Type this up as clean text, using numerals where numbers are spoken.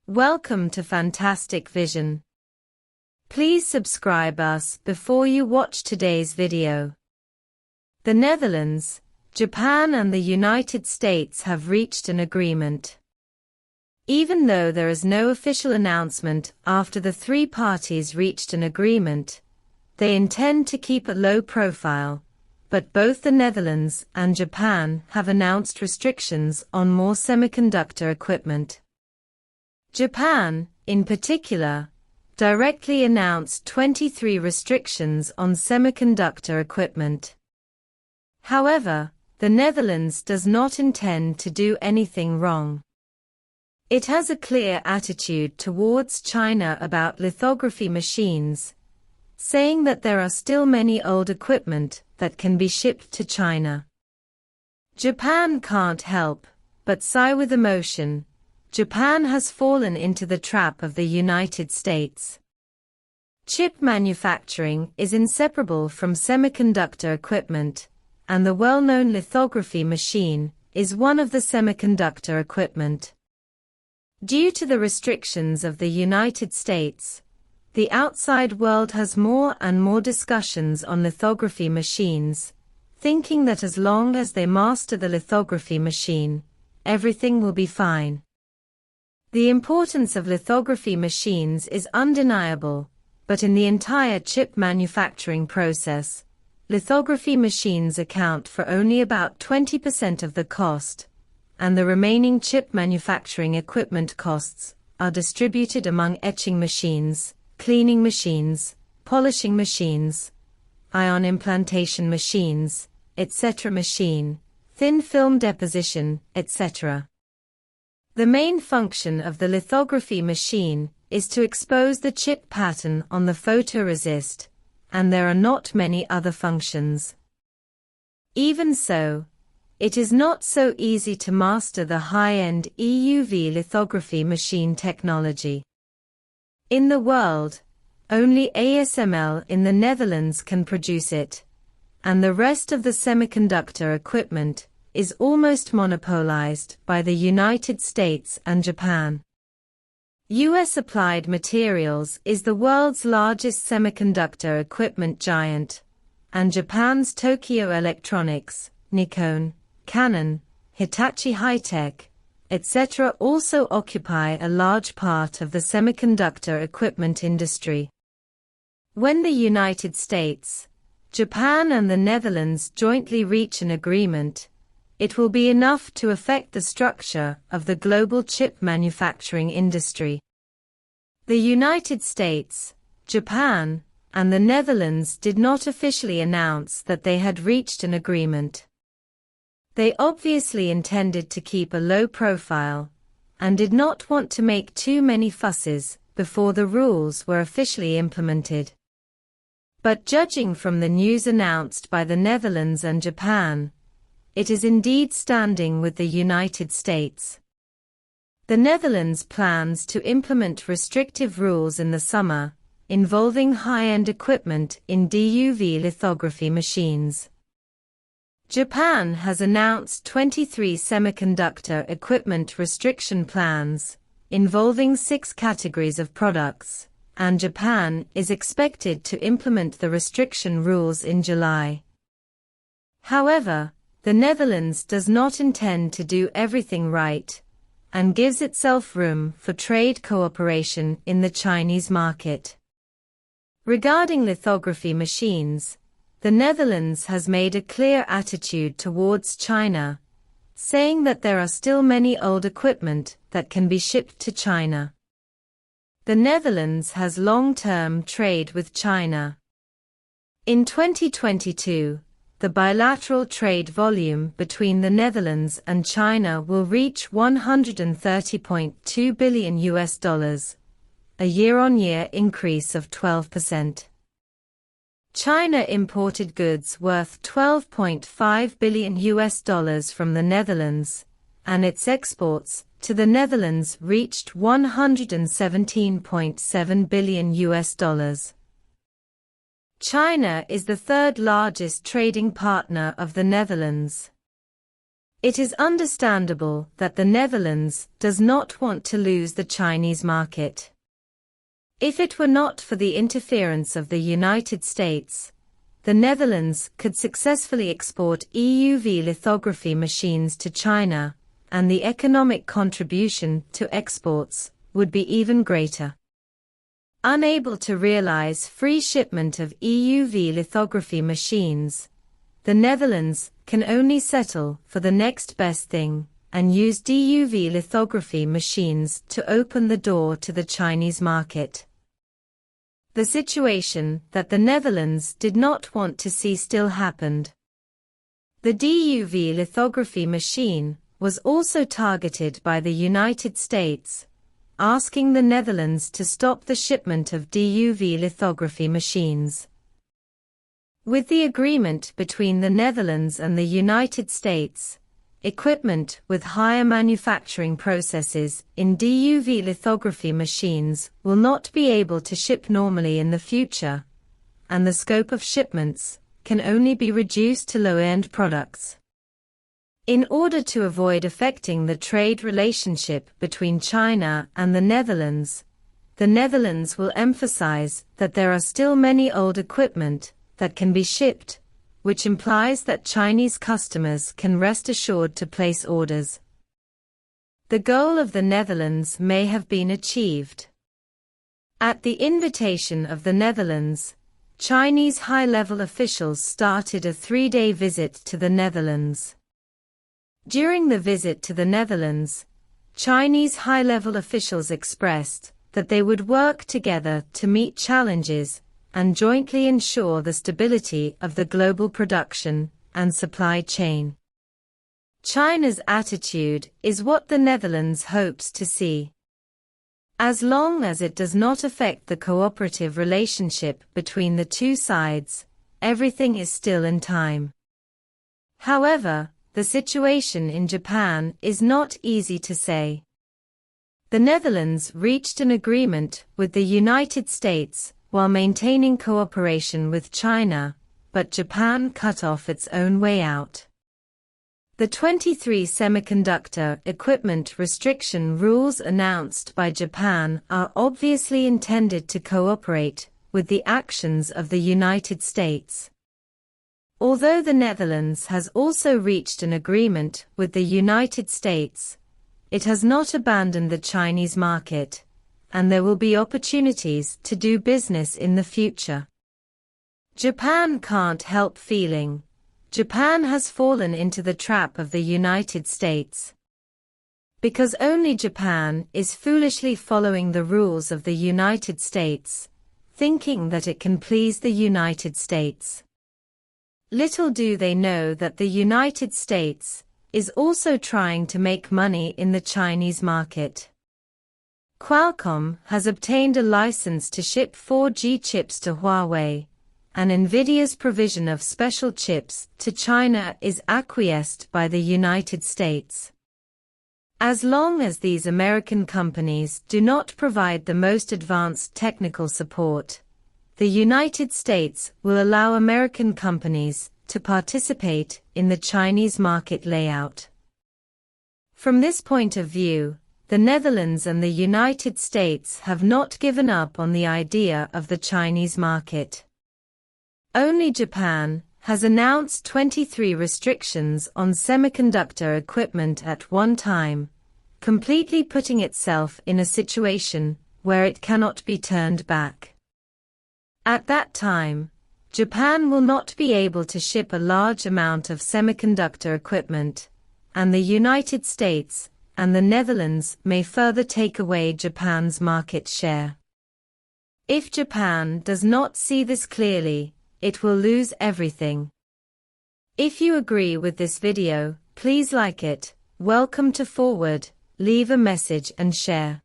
Welcome to Fantastic Vision. Please subscribe us before you watch today's video. The Netherlands, Japan and the United States have reached an agreement. Even though there is no official announcement after the three parties reached an agreement, they intend to keep a low profile, but both the Netherlands and Japan have announced restrictions on more semiconductor equipment. Japan, in particular, directly announced 23 restrictions on semiconductor equipment. However, the Netherlands does not intend to do anything wrong. It has a clear attitude towards China about lithography machines, saying that there are still many old equipment that can be shipped to China. Japan can't help but sigh with emotion. Japan has fallen into the trap of the United States. Chip manufacturing is inseparable from semiconductor equipment, and the well-known lithography machine is one of the semiconductor equipment. Due to the restrictions of the United States, the outside world has more and more discussions on lithography machines, thinking that as long as they master the lithography machine, everything will be fine. The importance of lithography machines is undeniable, but in the entire chip manufacturing process, lithography machines account for only about 20% of the cost, and the remaining chip manufacturing equipment costs are distributed among etching machines, cleaning machines, polishing machines, ion implantation machines, etc. machine, thin film deposition, etc. The main function of the lithography machine is to expose the chip pattern on the photoresist, and there are not many other functions. Even so, it is not so easy to master the high-end EUV lithography machine technology. In the world, only ASML in the Netherlands can produce it, and the rest of the semiconductor equipment is almost monopolized by the United States and Japan. US Applied Materials is the world's largest semiconductor equipment giant, and Japan's Tokyo Electronics, Nikon, Canon, Hitachi High-Tech, etc. also occupy a large part of the semiconductor equipment industry. When the United States, Japan and the Netherlands jointly reach an agreement, it will be enough to affect the structure of the global chip manufacturing industry. The United States, Japan, and the Netherlands did not officially announce that they had reached an agreement. They obviously intended to keep a low profile, and did not want to make too many fusses before the rules were officially implemented. But judging from the news announced by the Netherlands and Japan, it is indeed standing with the United States. The Netherlands plans to implement restrictive rules in the summer, involving high-end equipment in DUV lithography machines. Japan has announced 23 semiconductor equipment restriction plans, involving 6 categories of products, and Japan is expected to implement the restriction rules in July. However, the Netherlands does not intend to do everything right, and gives itself room for trade cooperation in the Chinese market. Regarding lithography machines, the Netherlands has made a clear attitude towards China, saying that there are still many old equipment that can be shipped to China. The Netherlands has long-term trade with China. In 2022, the bilateral trade volume between the Netherlands and China will reach $130.2 billion, a year-on-year increase of 12%. China imported goods worth $12.5 billion from the Netherlands, and its exports to the Netherlands reached $117.7 billion. China is the third largest trading partner of the Netherlands. It is understandable that the Netherlands does not want to lose the Chinese market. If it were not for the interference of the United States, the Netherlands could successfully export EUV lithography machines to China, and the economic contribution to exports would be even greater. Unable to realize free shipment of EUV lithography machines, the Netherlands can only settle for the next best thing and use DUV lithography machines to open the door to the Chinese market. The situation that the Netherlands did not want to see still happened. The DUV lithography machine was also targeted by the United States, asking the Netherlands to stop the shipment of DUV lithography machines. With the agreement between the Netherlands and the United States, equipment with higher manufacturing processes in DUV lithography machines will not be able to ship normally in the future, and the scope of shipments can only be reduced to low-end products. In order to avoid affecting the trade relationship between China and the Netherlands will emphasize that there are still many old equipment that can be shipped, which implies that Chinese customers can rest assured to place orders. The goal of the Netherlands may have been achieved. At the invitation of the Netherlands, Chinese high-level officials started a 3-day visit to the Netherlands. During the visit to the Netherlands, Chinese high-level officials expressed that they would work together to meet challenges and jointly ensure the stability of the global production and supply chain. China's attitude is what the Netherlands hopes to see. As long as it does not affect the cooperative relationship between the two sides, everything is still in time. However, the situation in Japan is not easy to say. The Netherlands reached an agreement with the United States while maintaining cooperation with China, but Japan cut off its own way out. The 23 semiconductor equipment restriction rules announced by Japan are obviously intended to cooperate with the actions of the United States. Although the Netherlands has also reached an agreement with the United States, it has not abandoned the Chinese market, and there will be opportunities to do business in the future. Japan can't help feeling, Japan has fallen into the trap of the United States. Because only Japan is foolishly following the rules of the United States, thinking that it can please the United States. Little do they know that the United States is also trying to make money in the Chinese market. Qualcomm has obtained a license to ship 4G chips to Huawei, and Nvidia's provision of special chips to China is acquiesced by the United States. As long as these American companies do not provide the most advanced technical support, the United States will allow American companies to participate in the Chinese market layout. From this point of view, the Netherlands and the United States have not given up on the idea of the Chinese market. Only Japan has announced 23 restrictions on semiconductor equipment at one time, completely putting itself in a situation where it cannot be turned back. At that time, Japan will not be able to ship a large amount of semiconductor equipment, and the United States and the Netherlands may further take away Japan's market share. If Japan does not see this clearly, it will lose everything. If you agree with this video, please like it, welcome to Forward, leave a message and share.